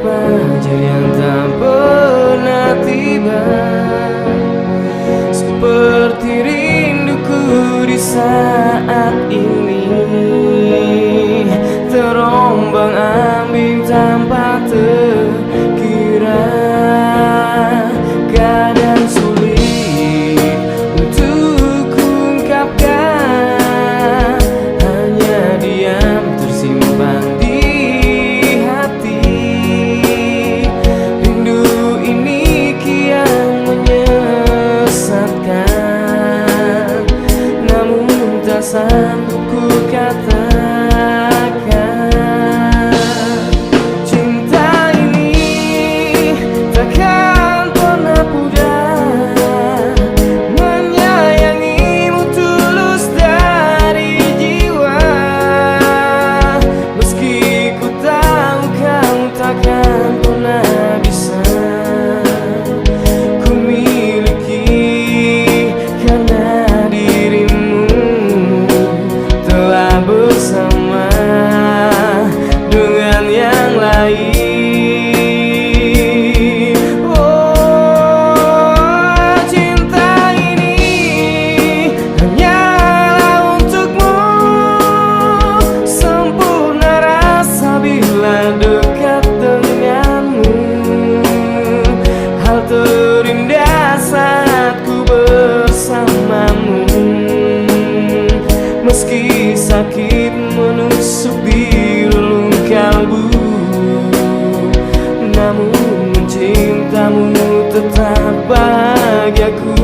Fajar yang tak pernah tiba, seperti rinduku di saat ini, terombang-ambing tanpa terkira. Kadang sulit untuk kuungkapkan, hanya diam tersimpan di hati. Rindu ini kian menyesatkan, namun tak sanggup ku katakan. Cinta ini takkan pernah pudar, menyayangimu tulus dari jiwa. Meski ku tahu kau takkan pernah bisa ku miliki, karena dirimu telah bersama dengan yang lain. Oh, cinta ini hanyalah untukmu, sempurna rasa bila dekat denganmu. Hal terindah saat ku bersamamu, meski sakit menusuk di relung kalbu, namun cintamu tetap bahagiaku.